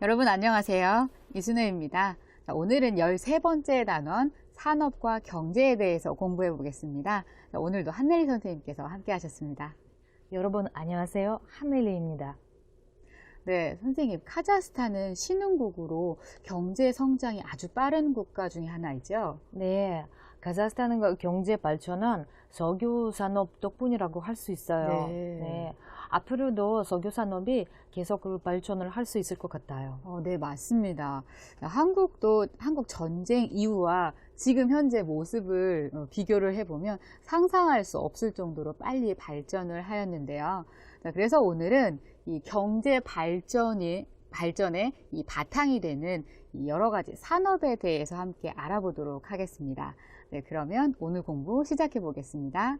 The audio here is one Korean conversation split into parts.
여러분 안녕하세요. 이순혜입니다. 오늘은 13번째 단원 산업과 경제에 대해서 공부해 보겠습니다. 오늘도 한넬리 선생님께서 함께 하셨습니다. 여러분 안녕하세요. 한넬리입니다. 네, 선생님, 카자흐스탄은 신흥국으로 경제 성장이 아주 빠른 국가 중에 하나이죠? 네, 카자흐스탄의 경제 발전은 석유 산업 덕분이라고 할 수 있어요. 네, 앞으로도 석유 산업이 계속 그 발전을 할 수 있을 것 같아요. 네, 맞습니다. 한국도 한국 전쟁 이후와 지금 현재 모습을 비교를 해보면 상상할 수 없을 정도로 빨리 발전을 하였는데요. 그래서 오늘은 이 경제 발전의 이 바탕이 되는 여러 가지 산업에 대해서 함께 알아보도록 하겠습니다. 네, 그러면 오늘 공부 시작해 보겠습니다.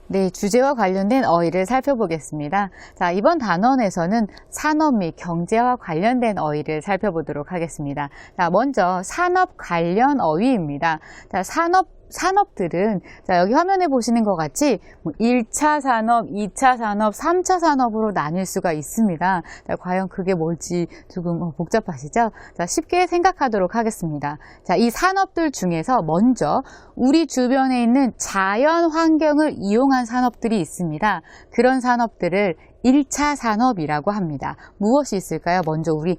네, 주제와 관련된 어휘를 살펴보겠습니다. 자, 이번 단원에서는 산업 및 경제와 관련된 어휘를 살펴보도록 하겠습니다. 자, 먼저 산업 관련 어휘입니다. 자, 산업들은 자, 여기 화면에 보시는 것 같이 1차 산업, 2차 산업, 3차 산업으로 나뉠 수가 있습니다. 자, 과연 그게 뭘지 조금 복잡하시죠? 자, 쉽게 생각하도록 하겠습니다. 자, 이 산업들 중에서 먼저 우리 주변에 있는 자연 환경을 이용한 산업들이 있습니다. 그런 산업들을 1차 산업이라고 합니다. 무엇이 있을까요? 먼저 우리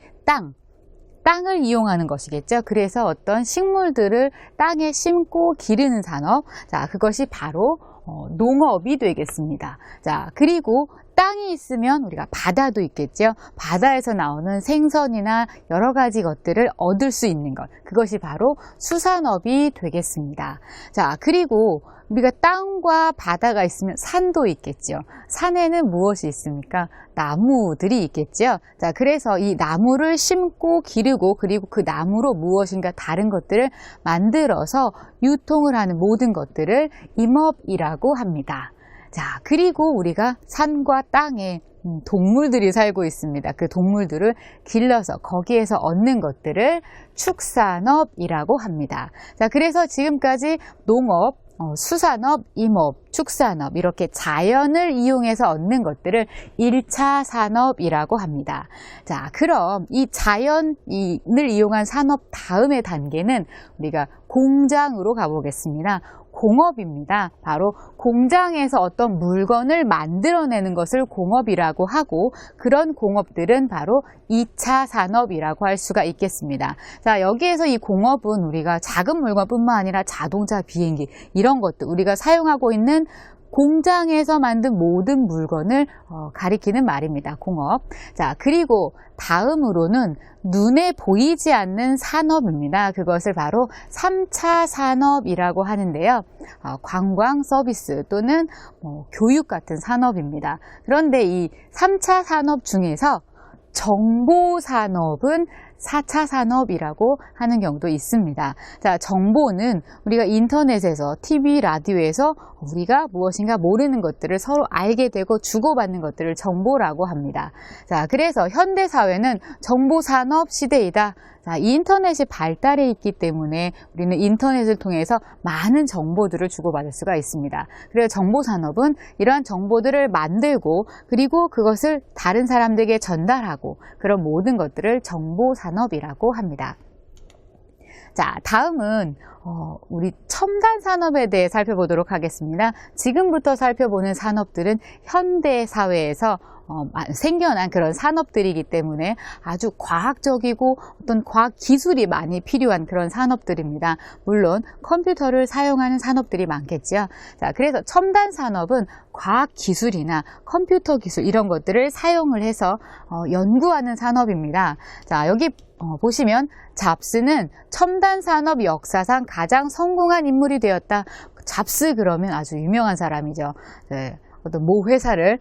땅을 이용하는 것이겠죠. 그래서 어떤 식물들을 땅에 심고 기르는 산업, 자, 그것이 바로 농업이 되겠습니다. 자, 그리고 땅이 있으면 우리가 바다도 있겠죠. 바다에서 나오는 생선이나 여러 가지 것들을 얻을 수 있는 것, 그것이 바로 수산업이 되겠습니다. 자, 그리고 우리가 땅과 바다가 있으면 산도 있겠죠. 산에는 무엇이 있습니까? 나무들이 있겠죠. 자, 그래서 이 나무를 심고 기르고 그리고 그 나무로 무엇인가 다른 것들을 만들어서 유통을 하는 모든 것들을 임업이라고 합니다. 자, 그리고 우리가 산과 땅에 동물들이 살고 있습니다. 그 동물들을 길러서 거기에서 얻는 것들을 축산업이라고 합니다. 자, 그래서 지금까지 농업, 수산업, 임업, 축산업 이렇게 자연을 이용해서 얻는 것들을 1차 산업이라고 합니다. 자, 그럼 이 자연을 이용한 산업 다음의 단계는 우리가 공장으로 가보겠습니다. 공업입니다. 바로 공장에서 어떤 물건을 만들어내는 것을 공업이라고 하고 그런 공업들은 바로 2차 산업이라고 할 수가 있겠습니다. 자, 여기에서 이 공업은 우리가 작은 물건뿐만 아니라 자동차, 비행기 이런 것들 우리가 사용하고 있는 공장에서 만든 모든 물건을 가리키는 말입니다. 공업. 자, 그리고 다음으로는 눈에 보이지 않는 산업입니다. 그것을 바로 3차 산업이라고 하는데요. 관광 서비스 또는 교육 같은 산업입니다. 그런데 이 3차 산업 중에서 정보 산업은 4차 산업이라고 하는 경우도 있습니다. 자, 정보는 우리가 인터넷에서, TV, 라디오에서 우리가 무엇인가 모르는 것들을 서로 알게 되고 주고받는 것들을 정보라고 합니다. 자, 그래서 현대 사회는 정보 산업 시대이다. 자, 이 인터넷이 발달해 있기 때문에 우리는 인터넷을 통해서 많은 정보들을 주고받을 수가 있습니다. 그래서 정보산업은 이러한 정보들을 만들고 그리고 그것을 다른 사람들에게 전달하고 그런 모든 것들을 정보산업이라고 합니다. 자, 다음은 우리 첨단 산업에 대해 살펴보도록 하겠습니다. 지금부터 살펴보는 산업들은 현대 사회에서 생겨난 그런 산업들이기 때문에 아주 과학적이고 어떤 과학 기술이 많이 필요한 그런 산업들입니다. 물론 컴퓨터를 사용하는 산업들이 많겠죠. 자, 그래서 첨단 산업은 과학 기술이나 컴퓨터 기술 이런 것들을 사용을 해서 연구하는 산업입니다. 자, 여기 보시면 잡스는 첨단 산업 역사상 가장 성공한 인물이 되었다. 잡스 그러면 아주 유명한 사람이죠. 네, 어떤 모 회사를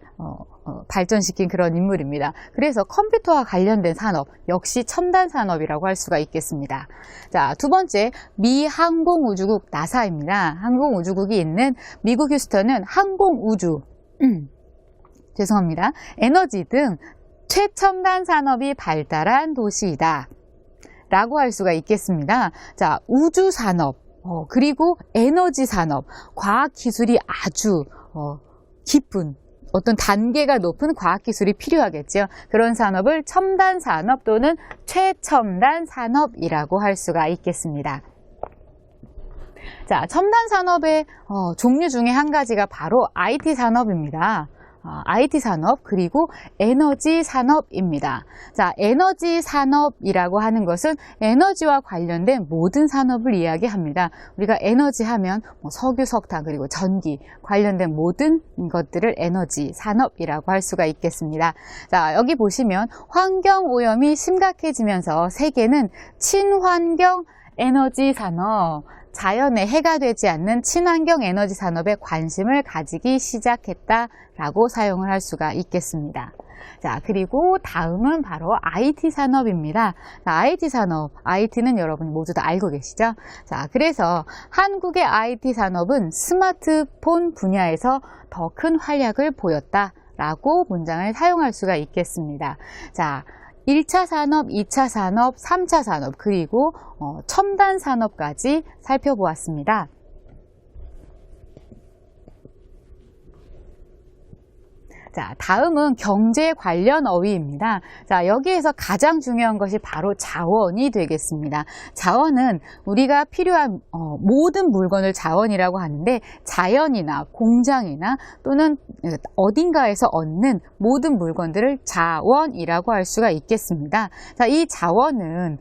발전시킨 그런 인물입니다. 그래서 컴퓨터와 관련된 산업 역시 첨단 산업이라고 할 수가 있겠습니다. 자, 두 번째 미 항공우주국 나사입니다. 항공우주국이 있는 미국 휴스턴은 항공우주 죄송합니다. 에너지 등 최첨단 산업이 발달한 도시이다 라고 할 수가 있겠습니다. 자, 우주 산업 그리고 에너지 산업, 과학 기술이 아주 깊은 어떤 단계가 높은 과학기술이 필요하겠죠. 그런 산업을 첨단 산업 또는 최첨단 산업이라고 할 수가 있겠습니다. 자, 첨단 산업의 종류 중에 한 가지가 바로 IT 산업입니다. IT 산업 그리고 에너지 산업입니다. 자, 에너지 산업이라고 하는 것은 에너지와 관련된 모든 산업을 이야기합니다. 우리가 에너지 하면 석유, 석탄 그리고 전기 관련된 모든 것들을 에너지 산업이라고 할 수가 있겠습니다. 자, 여기 보시면 환경 오염이 심각해지면서 세계는 친환경 에너지 산업, 자연에 해가 되지 않는 친환경 에너지 산업에 관심을 가지기 시작했다라고 사용을 할 수가 있겠습니다. 자, 그리고 다음은 바로 IT 산업입니다. IT 산업, IT는 여러분 모두 다 알고 계시죠? 자, 그래서 한국의 IT 산업은 스마트폰 분야에서 더 큰 활약을 보였다라고 문장을 사용할 수가 있겠습니다. 자, 1차 산업, 2차 산업, 3차 산업, 그리고 첨단 산업까지 살펴보았습니다. 자, 다음은 경제 관련 어휘입니다. 자, 여기에서 가장 중요한 것이 바로 자원이 되겠습니다. 자원은 우리가 필요한 모든 물건을 자원이라고 하는데 자연이나 공장이나 또는 어딘가에서 얻는 모든 물건들을 자원이라고 할 수가 있겠습니다. 자, 이 자원은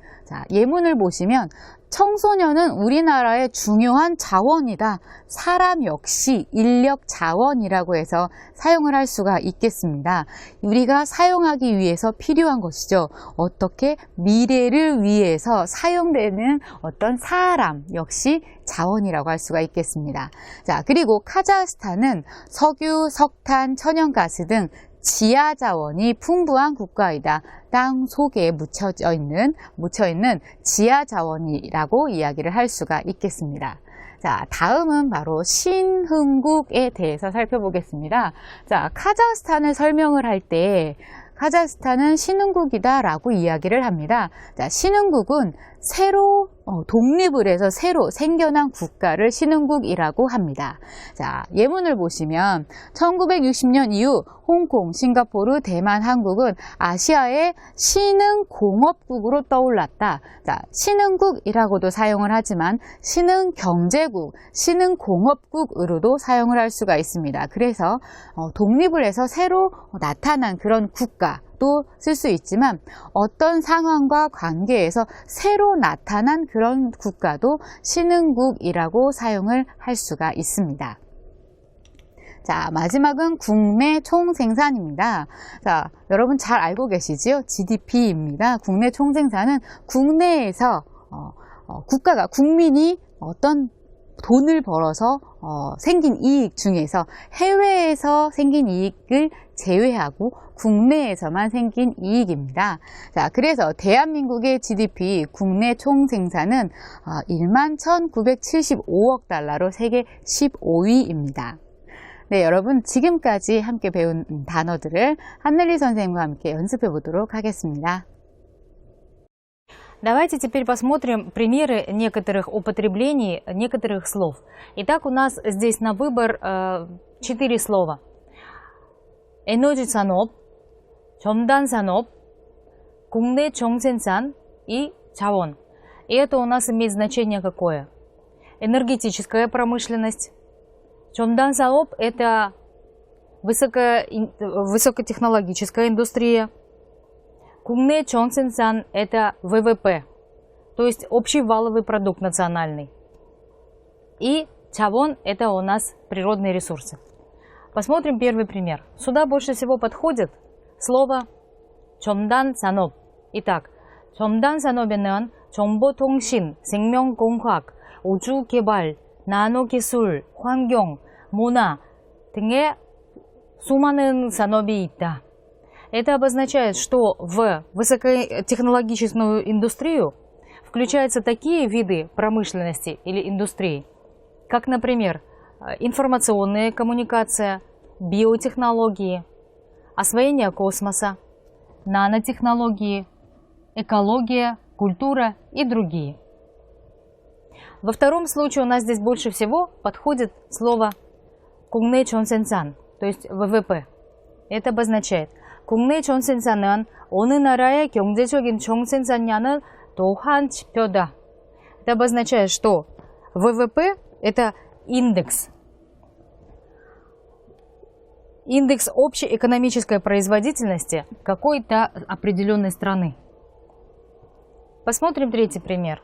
예문을 보시면 청소년은 우리나라의 중요한 자원이다. 사람 역시 인력 자원이라고 해서 사용을 할 수가 있겠습니다. 우리가 사용하기 위해서 필요한 것이죠. 어떻게 미래를 위해서 사용되는 어떤 사람 역시 자원이라고 할 수가 있겠습니다. 자, 그리고 카자흐스탄은 석유, 석탄, 천연가스 등 지하 자원이 풍부한 국가이다. 땅 속에 묻혀 있는 지하 자원이라고 이야기를 할 수가 있겠습니다. 자, 다음은 바로 신흥국에 대해서 살펴보겠습니다. 자, 카자흐스탄을 설명을 할 때 카자흐스탄은 신흥국이다라고 이야기를 합니다. 자, 신흥국은 새로 독립을 해서 새로 생겨난 국가를 신흥국이라고 합니다. 자, 예문을 보시면 1960년 이후 홍콩, 싱가포르, 대만, 한국은 아시아의 신흥공업국으로 떠올랐다. 자, 신흥국이라고도 사용을 하지만 신흥경제국, 신흥공업국으로도 사용을 할 수가 있습니다. 그래서 독립을 해서 새로 나타난 그런 국가도 쓸 수 있지만 어떤 상황과 관계에서 새로 나타난 그런 국가도 신흥국이라고 사용을 할 수가 있습니다. 자, 마지막은 국내 총생산입니다. 자, 여러분 잘 알고 계시지요? GDP입니다. 국내 총생산은 국내에서 국가가 국민이 어떤 돈을 벌어서 생긴 이익 중에서 해외에서 생긴 이익을 제외하고 국내에서만 생긴 이익입니다. 자, 그래서 대한민국의 GDP 국내 총생산은 11,975억 달러로 세계 15위입니다. 네, 여러분 지금까지 함께 배운 단어들을 한늘리 선생님과 함께 연습해 보도록 하겠습니다. Давайте теперь посмотрим примеры некоторых употреблений, некоторых слов. Итак, у нас здесь на выбор 4 слова. 에너지 산업, 첨단 산업, 국내 총생산 и 자원. И это у нас имеет значение какое? Энергетическая промышленность. 첨단 산업 – это высокотехнологическая индустрия. 국내 총생산 – это ВВП, то есть общий валовый продукт национальный. И 자원 – это у нас природные ресурсы. Посмотрим первый пример. Сюда больше всего подходит слово 첨단 산업. Итак, 첨단 산업에는 정보통신, 생명공학, 우주개발, 나노기술, 환경, 문화 등의 수많은 산업이 있다. Это обозначает, что в высокотехнологичную индустрию включаются такие виды промышленности или индустрии, как, например, информационная коммуникация, биотехнологии, освоение космоса, нанотехнологии, экология, культура и другие. Во втором случае у нас здесь больше всего подходит слово 국내 총생산, то есть ВВП. Это обозначает 국내 총생산은 어느 나라의 경제적인 총생산량을 더한 지표다. Это обозначает, что ВВП – это индекс. Индекс общей экономической производительности какой-то определенной страны. Посмотрим третий пример.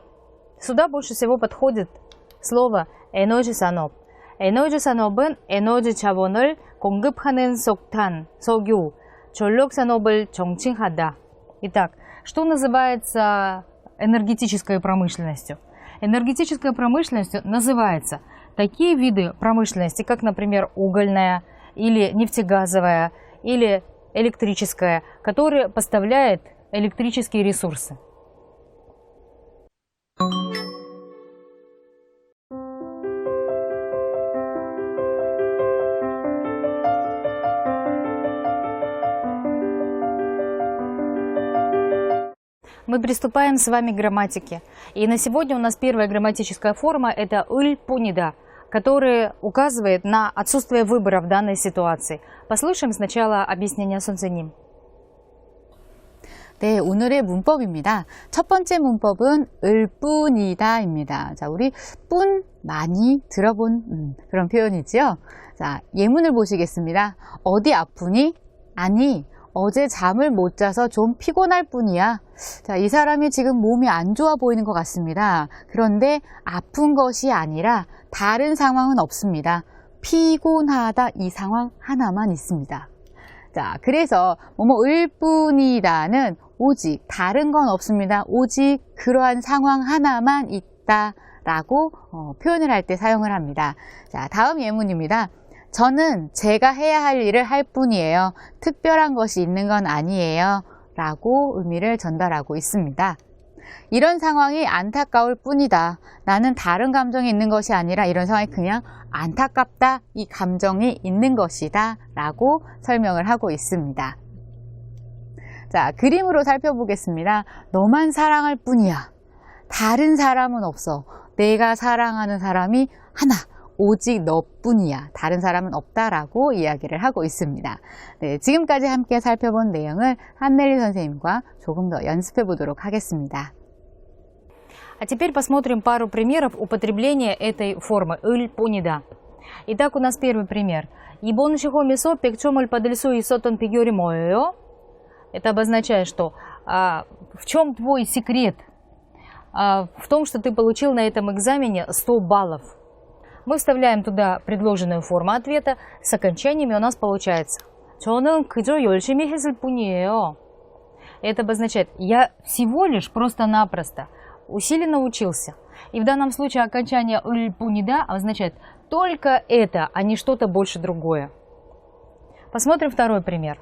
Сюда больше всего подходит слово 에너지 산업. 에너지 산업은 에너지 자원을 공급하는 석탄, 석유, 전력 산업을 정칭하다. Итак, что называется энергетической промышленностью? Энергетической промышленностью называется такие виды промышленности, как, например, угольная, или нефтегазовая, или электрическая, которые поставляют электрические ресурсы. Мы приступаем с вами к грамматике. И на сегодня у нас первая грамматическая форма – это ыльпунида, которая указывает на отсутствие выбора в данной ситуации. Послушаем сначала объяснение 선생님. 네, 오늘의 문법입니다. 첫 번째 문법은 을뿐이다입니다. 자, 우리 뿐 많이 들어본 그런 표현이지요. 자, 예문을 보시겠습니다. 어디 아프니? 아니, 어제 잠을 못 자서 좀 피곤할 뿐이야. 자, 이 사람이 지금 몸이 안 좋아 보이는 것 같습니다. 그런데 아픈 것이 아니라 다른 상황은 없습니다. 피곤하다 이 상황 하나만 있습니다. 자, 그래서 뭐뭐을 뿐이다는 오직 다른 건 없습니다. 오직 그러한 상황 하나만 있다라고 표현을 할 때 사용을 합니다. 자, 다음 예문입니다. 저는 제가 해야 할 일을 할 뿐이에요. 특별한 것이 있는 건 아니에요. 라고 의미를 전달하고 있습니다. 이런 상황이 안타까울 뿐이다. 나는 다른 감정이 있는 것이 아니라 이런 상황이 그냥 안타깝다. 이 감정이 있는 것이다. 라고 설명을 하고 있습니다. 자, 그림으로 살펴보겠습니다. 너만 사랑할 뿐이야. 다른 사람은 없어. 내가 사랑하는 사람이 하나. 오직 너뿐이야. 다른 사람은 없다라고 이야기를 하고 있습니다. 네, 지금까지 함께 살펴본 내용을 한넬리 선생님과 조금 더 연습해 보도록 하겠습니다. А теперь посмотрим пару примеров употребления этой формы ыльпунида. Итак, у нас первый пример. 이번 시험에서 100점을 받을 수 있었던 비결이 뭐예요? Это обозначает, что в чем твой секрет? В том, что ты получил на этом экзамене 100 баллов. Мы вставляем туда предложенную форму ответа. С окончаниями у нас получается 저는 그저 열심히 했을 뿐이에요. Это обозначает я всего лишь просто-напросто усиленно учился. И в данном случае окончание ыльпунида означает только это, а не что-то больше другое. Посмотрим второй пример.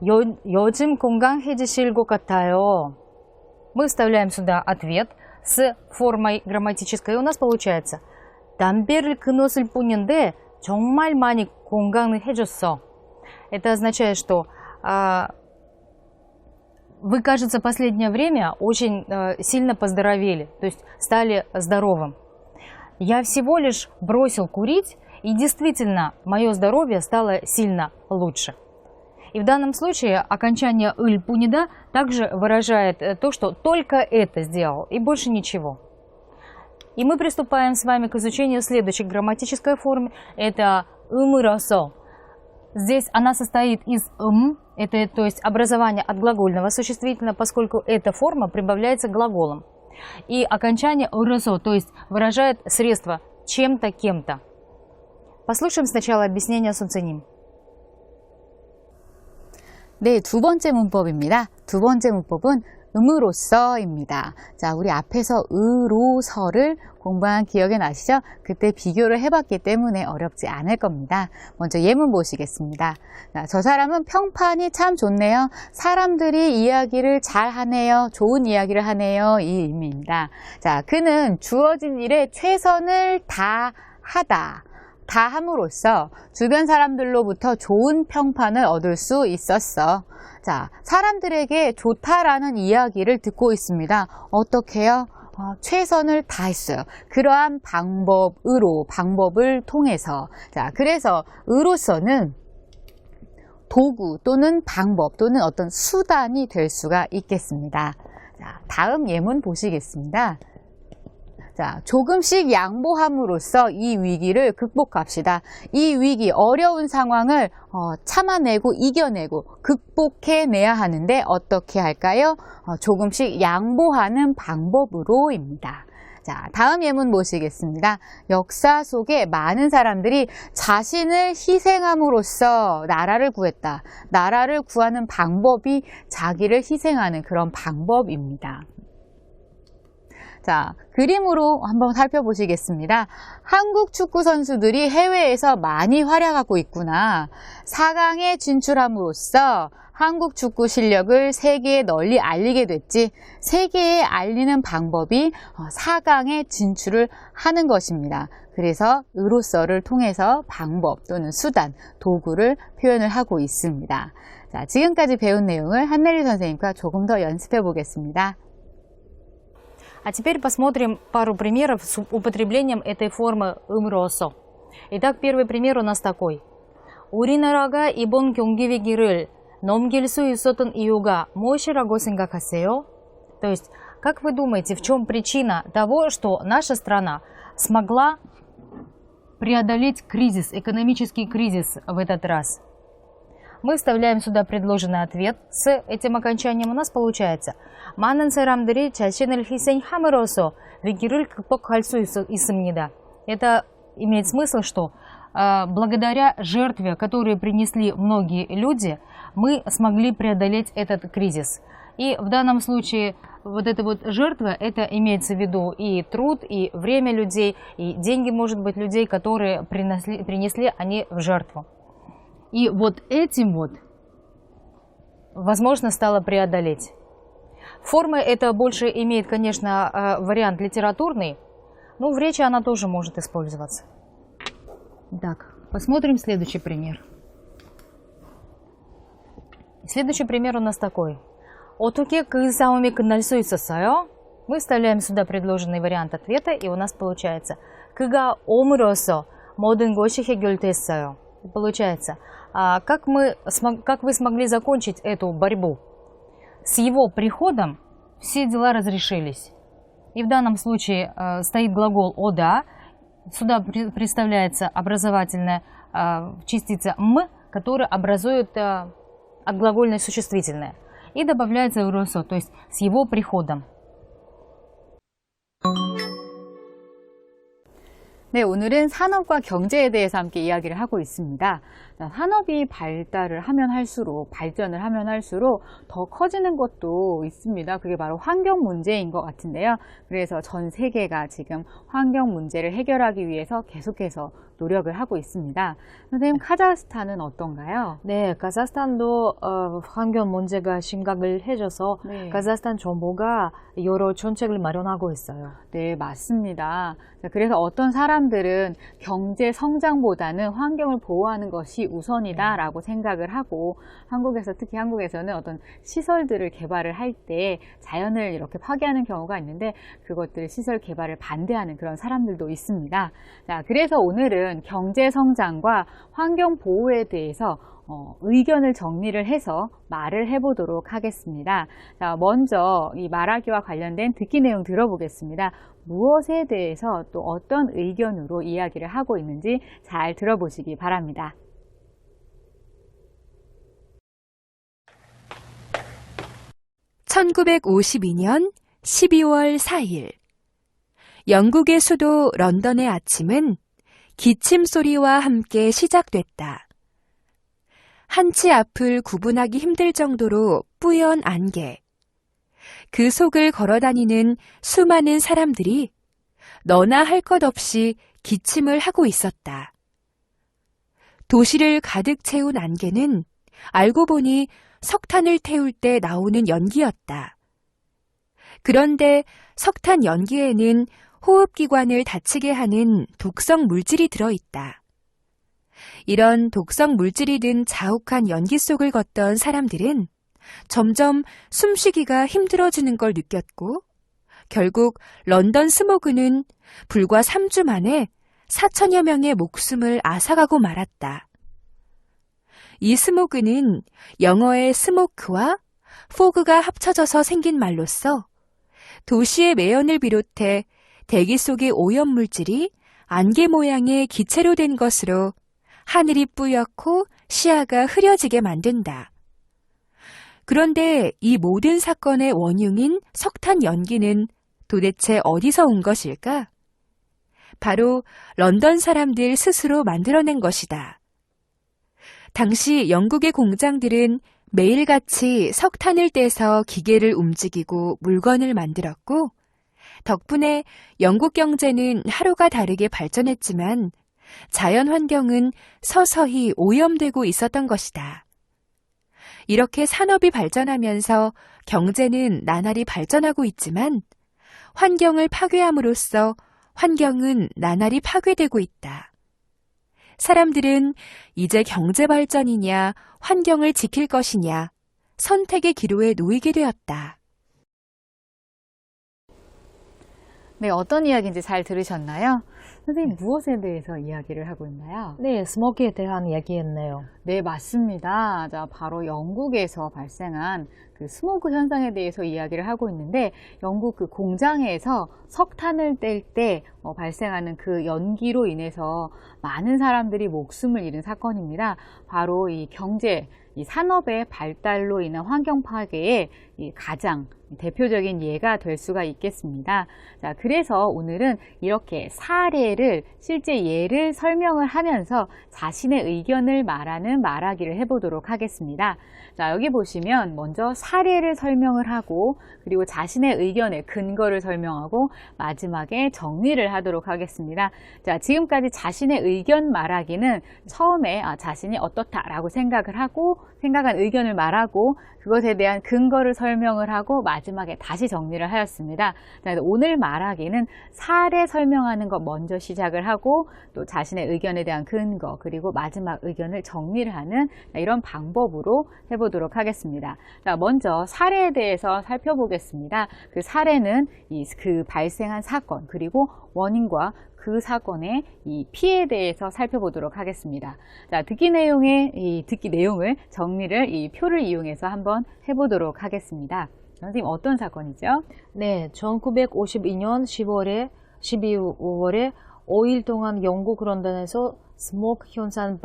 요즘 건강해지실 것 같아요. Мы вставляем сюда ответ с формой грамматической. И у нас получается 담배를 끊었을 뿐인데 정말 많이 건강해졌어. Это означает, что вы, кажется, последнее время очень сильно поздоровели, то есть стали здоровым. Я всего лишь бросил курить, и действительно мое здоровье стало сильно лучше. И в данном случае окончание ыльпунида также выражает то, что только это сделал, и больше ничего. И мы приступаем с вами к изучению следующей грамматической формы. Это ымыросо. Здесь она состоит из это то есть образование от глагольного существительного, поскольку эта форма прибавляется глаголом. И окончание ыросо, то есть выражает средство чем-то, кем-то. Послушаем сначала объяснение 선생님. 네, 두 번째 문법입니다. 두 번째 문법은 음으로써입니다. 자, 우리 앞에서 으로서를 공부한 기억이 나시죠? 그때 비교를 해봤기 때문에 어렵지 않을 겁니다. 먼저 예문 보시겠습니다. 자, 저 사람은 평판이 참 좋네요. 사람들이 이야기를 잘 하네요. 좋은 이야기를 하네요. 이 의미입니다. 자, 그는 주어진 일에 최선을 다하다. 다 함으로써 주변 사람들로부터 좋은 평판을 얻을 수 있었어. 자, 사람들에게 좋다라는 이야기를 듣고 있습니다. 어떻게요? 최선을 다했어요. 그러한 방법을 통해서. 자, 그래서 으로서는 도구 또는 방법 또는 어떤 수단이 될 수가 있겠습니다. 자, 다음 예문 보시겠습니다. 자, 조금씩 양보함으로써 이 위기를 극복합시다. 이 위기, 어려운 상황을 참아내고 이겨내고 극복해내야 하는데 어떻게 할까요? 조금씩 양보하는 방법으로입니다. 자, 다음 예문 보시겠습니다. 역사 속에 많은 사람들이 자신을 희생함으로써 나라를 구했다. 나라를 구하는 방법이 자기를 희생하는 그런 방법입니다. 자, 그림으로 한번 살펴보시겠습니다. 한국 축구 선수들이 해외에서 많이 활약하고 있구나. 4강에 진출함으로써 한국 축구 실력을 세계에 널리 알리게 됐지. 세계에 알리는 방법이 4강에 진출을 하는 것입니다. 그래서 으로써를 통해서 방법 또는 수단, 도구를 표현을 하고 있습니다. 자, 지금까지 배운 내용을 한넬리 선생님과 조금 더 연습해 보겠습니다. А теперь посмотрим пару примеров с употреблением этой формы 음으로써. Итак, первый пример у нас такой. 우리나라가 이번 경기위기를 넘길 수 있었던 이유가 무엇이라고 생각하세요? То есть, как вы думаете, в чем причина того, что наша страна смогла преодолеть кризис, экономический кризис в этот раз? Мы вставляем сюда предложенный ответ с этим окончанием. У нас получается 많은 사람들이 자신을 희생함으로써 위기를 극복할 수 있습니다. Это имеет смысл, что благодаря жертве, которую принесли многие люди, мы смогли преодолеть этот кризис. И в данном случае вот эта вот жертва, это имеется в виду и труд, и время людей, и деньги, может быть, людей, которые принесли они в жертву. И вот этим вот возможно стало преодолеть. Форма это больше имеет, конечно, вариант литературный, но в речи она тоже может использоваться. Так, посмотрим следующий пример. Следующий пример у нас такой. 어떻게 그 싸움이 끝날 수 있었어요? Мы вставляем сюда предложенный вариант ответа, и у нас получается 그가 옴으로써 모든 것이 해결됐어요. Получается, как вы смогли закончить эту борьбу? С его приходом все дела разрешились. И в данном случае стоит глагол «ода». Сюда представляется образовательная частица «м», которая образует отглагольное существительное. И добавляется «으로써», то есть «с его приходом». 네, 오늘은 산업과 경제에 대해서 함께 이야기를 하고 있습니다. 산업이 발달을 하면 할수록, 발전을 하면 할수록 더 커지는 것도 있습니다. 그게 바로 환경 문제인 것 같은데요. 그래서 전 세계가 지금 환경 문제를 해결하기 위해서 계속해서 노력을 하고 있습니다. 선생님, 카자흐스탄은 어떤가요? 네, 카자흐스탄도 환경 문제가 심각을 해져서 네. 카자흐스탄 정부가 여러 정책을 마련하고 있어요. 네, 맞습니다. 그래서 어떤 사람들은 경제 성장보다는 환경을 보호하는 것이 우선이다라고 생각을 하고 한국에서 특히 한국에서는 어떤 시설들을 개발을 할 때 자연을 이렇게 파괴하는 경우가 있는데 그것들 시설 개발을 반대하는 그런 사람들도 있습니다. 자, 그래서 오늘은 경제 성장과 환경 보호에 대해서 의견을 정리를 해서 말을 해보도록 하겠습니다. 자, 먼저 이 말하기와 관련된 듣기 내용 들어보겠습니다. 무엇에 대해서 또 어떤 의견으로 이야기를 하고 있는지 잘 들어보시기 바랍니다. (1952년 12월 4일) 영국의 수도 런던의 아침은 기침 소리와 함께 시작됐다. 한치 앞을 구분하기 힘들 정도로 뿌연 안개. 그 속을 걸어다니는 수많은 사람들이 너나 할 것 없이 기침을 하고 있었다. 도시를 가득 채운 안개는 알고 보니 석탄을 태울 때 나오는 연기였다. 그런데 석탄 연기에는 호흡기관을 다치게 하는 독성 물질이 들어있다. 이런 독성 물질이 든 자욱한 연기 속을 걷던 사람들은 점점 숨쉬기가 힘들어지는 걸 느꼈고 결국 런던 스모그는 불과 3주 만에 4천여 명의 목숨을 앗아가고 말았다. 이 스모그는 영어의 스모크와 포그가 합쳐져서 생긴 말로써 도시의 매연을 비롯해 대기 속의 오염물질이 안개 모양의 기체로 된 것으로 하늘이 뿌옇고 시야가 흐려지게 만든다. 그런데 이 모든 사건의 원흉인 석탄 연기는 도대체 어디서 온 것일까? 바로 런던 사람들 스스로 만들어낸 것이다. 당시 영국의 공장들은 매일같이 석탄을 떼서 기계를 움직이고 물건을 만들었고, 덕분에 영국 경제는 하루가 다르게 발전했지만 자연 환경은 서서히 오염되고 있었던 것이다. 이렇게 산업이 발전하면서 경제는 나날이 발전하고 있지만 환경을 파괴함으로써 환경은 나날이 파괴되고 있다. 사람들은 이제 경제 발전이냐 환경을 지킬 것이냐 선택의 기로에 놓이게 되었다. 네, 어떤 이야기인지 잘 들으셨나요? 선생님, 무엇에 대해서 이야기를 하고 있나요? 네, 스모크에 대한 이야기였네요. 네, 맞습니다. 자, 바로 영국에서 발생한 그 스모그 현상에 대해서 이야기를 하고 있는데, 영국 그 공장에서 석탄을 뗄 때 발생하는 그 연기로 인해서 많은 사람들이 목숨을 잃은 사건입니다. 바로 이 경제, 이 산업의 발달로 인한 환경 파괴의 이 가장 대표적인 예가 될 수가 있겠습니다. 자, 그래서 오늘은 이렇게 사례를, 실제 예를 설명을 하면서 자신의 의견을 말하는 말하기를 해보도록 하겠습니다. 자, 여기 보시면 먼저 사례를 설명을 하고, 그리고 자신의 의견의 근거를 설명하고, 마지막에 정리를 하도록 하겠습니다. 자, 지금까지 자신의 의견 말하기는 처음에 자신이 어떻다라고 생각을 하고, 생각한 의견을 말하고, 그것에 대한 근거를 설명을 하고 마지막에 다시 정리를 하였습니다. 오늘 말하기는 사례 설명하는 것 먼저 시작을 하고 또 자신의 의견에 대한 근거 그리고 마지막 의견을 정리를 하는 이런 방법으로 해보도록 하겠습니다. 자, 먼저 사례에 대해서 살펴보겠습니다. 그 사례는 그 발생한 사건 그리고 원인과 그 사건의 이 피해에 대해서 살펴보도록 하겠습니다. 자, 듣기 내용을 정리를 이 표를 이용해서 한번 해보도록 하겠습니다. 선생님, 어떤 사건이죠? 네, 1952년 12월에 5일 동안 영국 런던에서 스모크 현상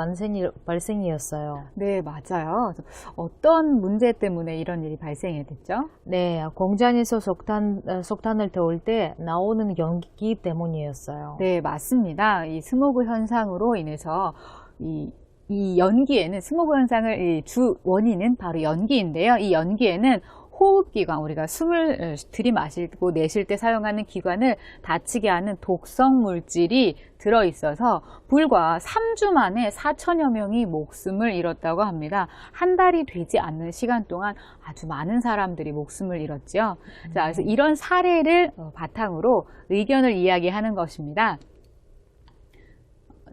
발생이었어요. 네, 맞아요. 어떤 문제 때문에 이런 일이 발생이 됐죠? 네, 공장에서 석탄을 태울 때 나오는 연기 때문이었어요. 네, 맞습니다. 이 스모그 현상으로 인해서 이 연기에는 스모그 현상을 주 원인은 바로 연기인데요. 이 연기에는 호흡기관, 우리가 숨을 들이마시고 내쉴 때 사용하는 기관을 다치게 하는 독성 물질이 들어있어서 불과 3주 만에 4천여 명이 목숨을 잃었다고 합니다. 한 달이 되지 않는 시간 동안 아주 많은 사람들이 목숨을 잃었죠. 자, 그래서 이런 사례를 바탕으로 의견을 이야기하는 것입니다.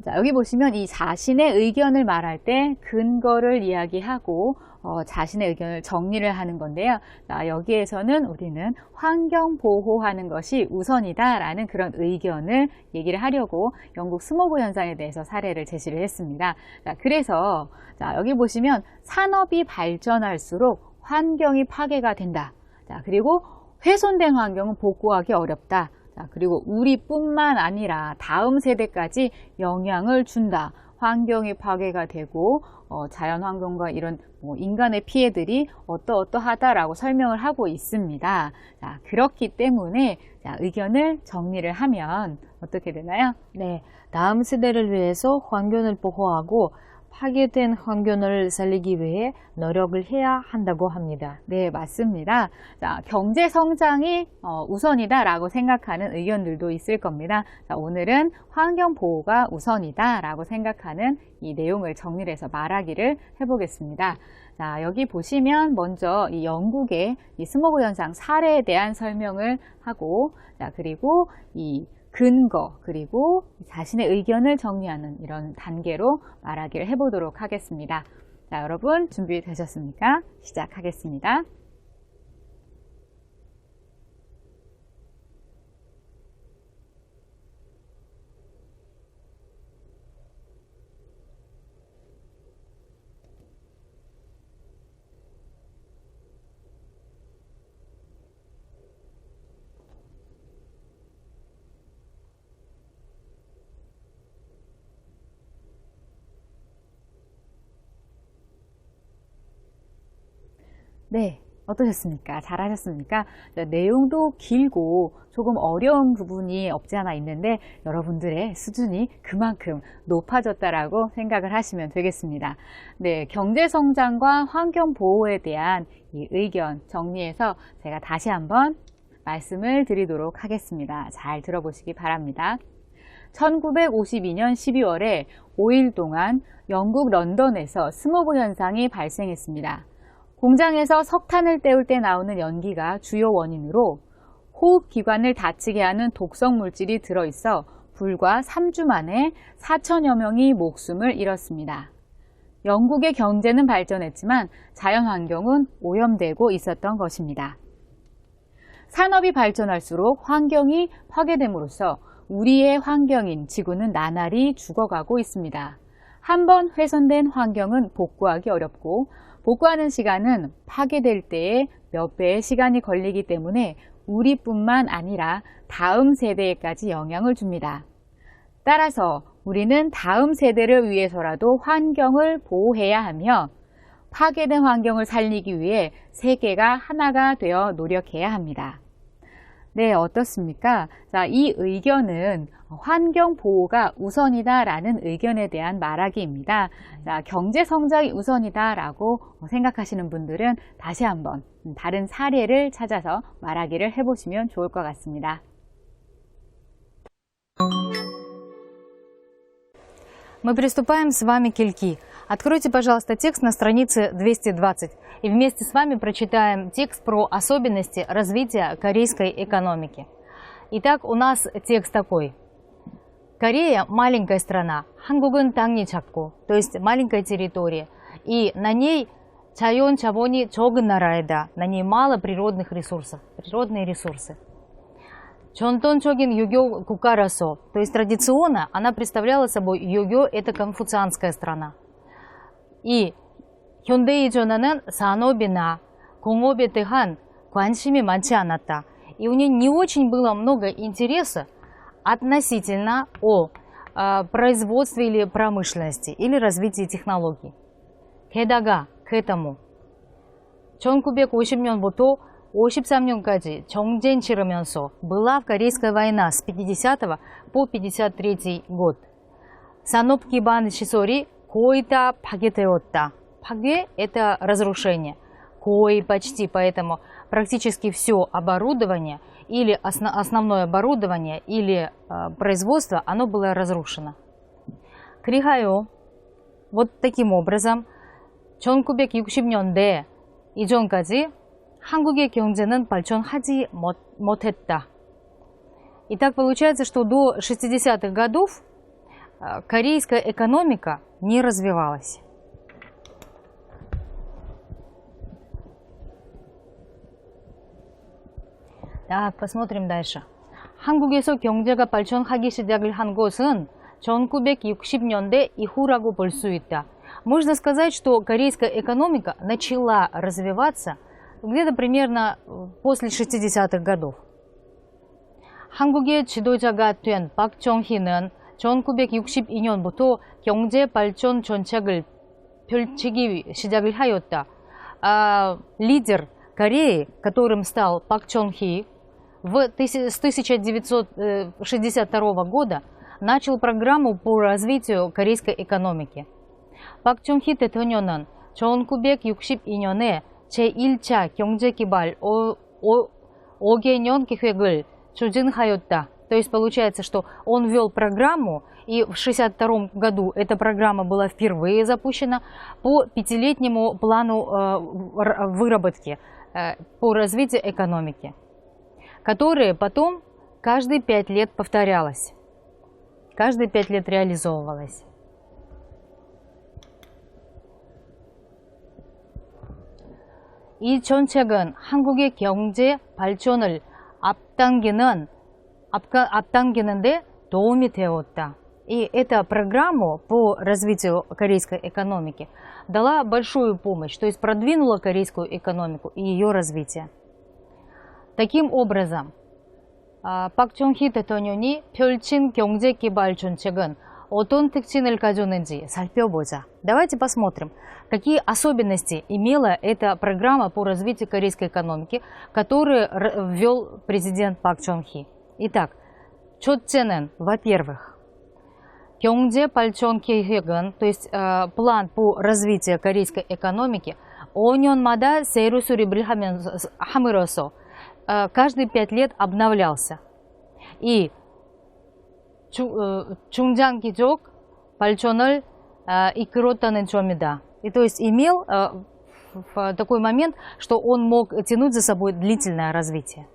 자, 여기 보시면 이 자신의 의견을 말할 때 근거를 이야기하고 자신의 의견을 정리를 하는 건데요. 자, 여기에서는 우리는 환경 보호하는 것이 우선이다라는 그런 의견을 얘기를 하려고 영국 스모그 현상에 대해서 사례를 제시를 했습니다. 자, 그래서 여기 보시면 산업이 발전할수록 환경이 파괴가 된다. 자, 그리고 훼손된 환경은 복구하기 어렵다. 자, 그리고 우리뿐만 아니라 다음 세대까지 영향을 준다. 환경이 파괴가 되고 자연환경과 이런 인간의 피해들이 어떠하다라고 설명을 하고 있습니다. 자, 그렇기 때문에 의견을 정리를 하면 어떻게 되나요? 네, 다음 세대를 위해서 환경을 보호하고 파괴된 환경을 살리기 위해 노력을 해야 한다고 합니다. 네, 맞습니다. 자, 경제 성장이 우선이다라고 생각하는 의견들도 있을 겁니다. 자, 오늘은 환경 보호가 우선이다라고 생각하는 이 내용을 정리를 해서 말하기를 해보겠습니다. 자, 여기 보시면 먼저 이 영국의 이 스모그 현상 사례에 대한 설명을 하고, 자, 그리고 이 근거 그리고 자신의 의견을 정리하는 이런 단계로 말하기를 해보도록 하겠습니다. 자, 여러분 준비되셨습니까? 시작하겠습니다. 네, 어떠셨습니까? 잘하셨습니까? 내용도 길고 조금 어려운 부분이 없지 않아 있는데 여러분들의 수준이 그만큼 높아졌다라고 생각을 하시면 되겠습니다. 네, 경제성장과 환경보호에 대한 이 의견 정리해서 제가 다시 한번 말씀을 드리도록 하겠습니다. 잘 들어보시기 바랍니다. 1952년 12월에 5일 동안 영국 런던에서 스모그 현상이 발생했습니다. 공장에서 석탄을 떼울 때 나오는 연기가 주요 원인으로 호흡기관을 다치게 하는 독성 물질이 들어있어 불과 3주 만에 4천여 명이 목숨을 잃었습니다. 영국의 경제는 발전했지만 자연환경은 오염되고 있었던 것입니다. 산업이 발전할수록 환경이 파괴됨으로써 우리의 환경인 지구는 나날이 죽어가고 있습니다. 한번 훼손된 환경은 복구하기 어렵고 복구하는 시간은 파괴될 때에 몇 배의 시간이 걸리기 때문에 우리뿐만 아니라 다음 세대에까지 영향을 줍니다. 따라서 우리는 다음 세대를 위해서라도 환경을 보호해야 하며 파괴된 환경을 살리기 위해 세계가 하나가 되어 노력해야 합니다. 네, 어떻습니까? 자, 이 의견은 환경 보호가 우선이다라는 의견에 대한 말하기입니다. 자, 경제 성장이 우선이다라고 생각하시는 분들은 다시 한번 다른 사례를 찾아서 말하기를 해보시면 좋을 것 같습니다. Мы приступаем с вами к Ильки. Откройте, пожалуйста, текст на странице 220 и вместе с вами прочитаем текст про особенности развития корейской экономики. Итак, у нас текст такой. Корея – маленькая страна, 한국은 땅이 작고, то есть маленькая территория, и на ней 자연 자본이 적은 나라이다, на ней мало природных ресурсов, природные ресурсы. 전통적인 유교 국가라서, то есть традиционно, она представляла собой 유교 – это конфуцианская страна. И 현대의 전환은 산업이나 공업에 대한 관심이 많지 않았다. И у нее не очень было много интереса относительно о производстве или промышленности, или развитии технологий. 게다가 к этому 1950년부터 53년까지 정쟁 치르면서 была Корейская война с 50 по 53 год. 산업 기반 시설이 거의 다 파괴되었다. 파괴 – это разрушение. Кои почти, поэтому практически все оборудование или основное оборудование или производство, оно было разрушено. 그리하여 вот таким образом 1960년대 이전까지 한국의 경제는 발전하지 못했다. И так получается, что до 60-х годов корейская экономика не развивалась. Так, посмотрим дальше. 한국에서 경제가 발전하기 시작을 한 것은 1960년대 이후라고 볼 수 있다. Можно сказать, что корейская экономика начала развиваться где-то примерно после 60-х годов. 한국의 지도자가 된 박정희는 1962년부터 경제 발전 정책을 펼치기 시작을 하였다. Лидер Кореи, которым стал Пак Чон Хи, с 1962 года начал программу по развитию корейской экономики. Пак Чон Хи 대통령은 1962년에 제1차 경제개발 5개년 계획을 추진하였다. То есть получается, что он ввел программу, и в 1962 году эта программа была впервые запущена по пятилетнему плану выработки по развитию экономики, которая потом каждые 5 лет повторялась, каждые 5 лет реализовывалась. 이 정책은 한국의 경제 발전을 앞당기는데 도움이 되었다. И эта программа по развитию корейской экономики дала большую помощь, то есть продвинула корейскую экономику и ее развитие. Таким образом, Пак Чон Хи 대통령이 펼친 경제개발 정책은 어떤 특징을 가졌는지 살펴보자. Давайте посмотрим, какие особенности имела эта программа по развитию корейской экономики, которую ввел президент Пак Чон Хи. Итак, 첫째는, во-первых, 경제 발전 계획은, то есть план по развитию корейской экономики, 5년마다 새로 수립을 함으로써 каждые 5 лет обновлялся. И 중장기적 발전을 이끌었다는 점이다. И то есть имел в такой момент, что он мог тянуть за собой длительное развитие.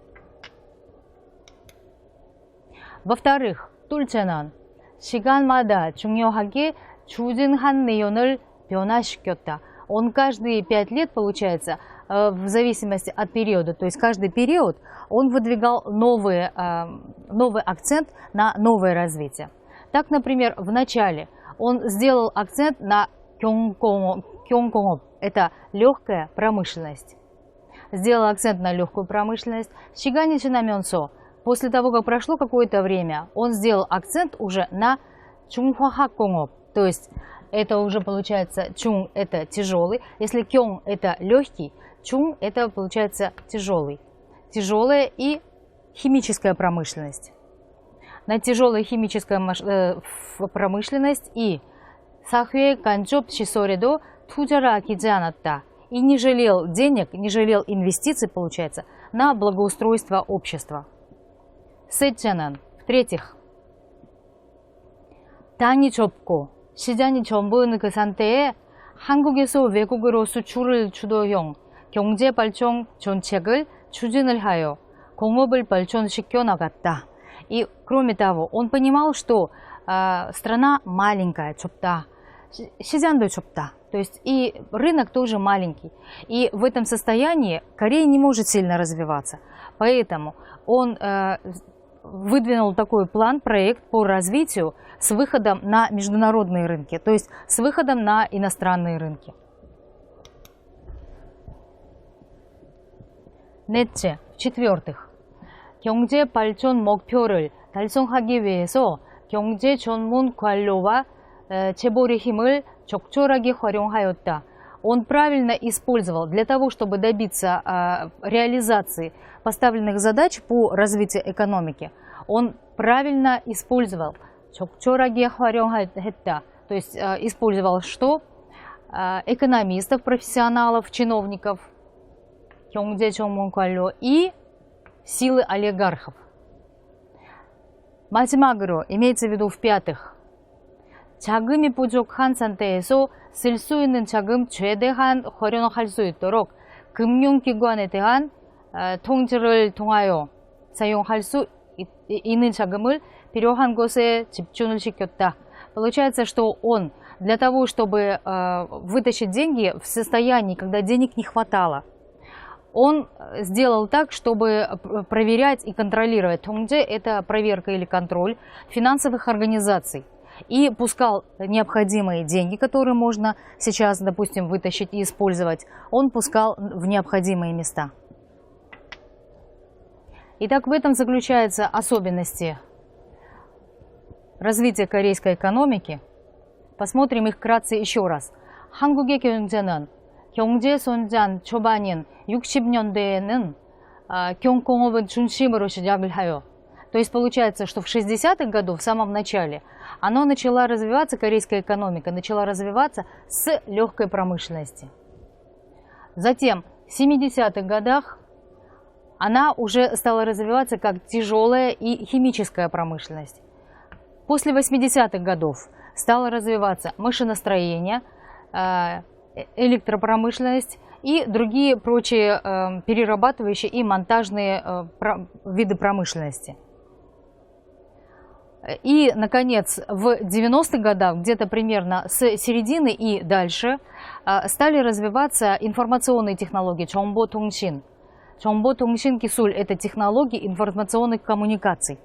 Во-вторых, 둘째는 시간마다 중요하게 추진한 내용을 변화시켰다. Он каждые 5 лет, получается, в зависимости от периода, то есть каждый период, он выдвигал новый акцент на новое развитие. Так, например, в начале он сделал акцент на 경공업, это легкая промышленность. Сделал акцент на легкую промышленность. 시간이 지나면서, после того, как прошло какое-то время, он сделал акцент уже на 중화학공업, то есть это уже получается чун – это тяжелый, если кён – это легкий, чун – это получается тяжелый. Тяжелая и химическая промышленность. На тяжелую химическую промышленность и 사회 간접 시설에도 투자를 아끼지 않았다. И не жалел денег, не жалел инвестиций, получается, на благоустройство общества. 셋째는, в-третьих, 땅이 좁고 시장이 전부는 그 상태에 한국에서 외국으로 수출을 주도형 경제 발전 정책을 추진을 하여 공업을 발전시켜 나갔다. И кроме того, он понимал, что страна маленькая, 좁다, 시장도 좁다, то есть и рынок тоже маленький. И в этом состоянии Корея не может сильно развиваться. Поэтому он выдвинул такой план, проект по развитию с выходом на международные рынки, то есть с выходом на иностранные рынки. 넷째, в-четвертых, 경제 발전 목표를 달성하기 위해서 경제 전문 관료와 재벌의 힘을 적절하게 활용하였다. Он правильно использовал для того, чтобы добиться реализации поставленных задач по развитию экономики. Он правильно использовал 적절하게 활용했다, то есть использовал что? Экономистов, профессионалов, чиновников, 경제 전문 관료 и силы олигархов. 마지막으로, имеется в виду в-пятых, 자금이 부족한 상태에서 쓸 수 있는 자금 최대한 활용할 수 있도록 금융기관에 대한 통제를 통하여 사용할 수 있는 자금을 필요한 곳에 집중을 시켰다. Получается, что он для того, чтобы вытащить деньги в состоянии, когда денег не хватало, он сделал так, чтобы проверять и контролировать. 통제 – это проверка или контроль финансовых организаций. И пускал необходимые деньги, которые можно сейчас, допустим, вытащить и использовать, он пускал в необходимые места. Итак, в этом заключаются особенности развития корейской экономики. Посмотрим их вкратце еще раз. 한국의 경제는 경제 성장 초반인 60년대에는 경공업을 중심으로 시작을 하여, то есть получается, что в 60-х годах, в самом начале, она начала развиваться, корейская экономика начала развиваться с легкой промышленности. Затем в 70-х годах она уже стала развиваться как тяжелая и химическая промышленность. После 80-х годов стало развиваться машиностроение, электропромышленность и другие прочие перерабатывающие и монтажные виды промышленности. И, наконец, в 90-х годах, где-то примерно с середины и дальше, стали развиваться информационные технологии, 정보통신. 정보통신 기술 – это технологии информационных коммуникаций,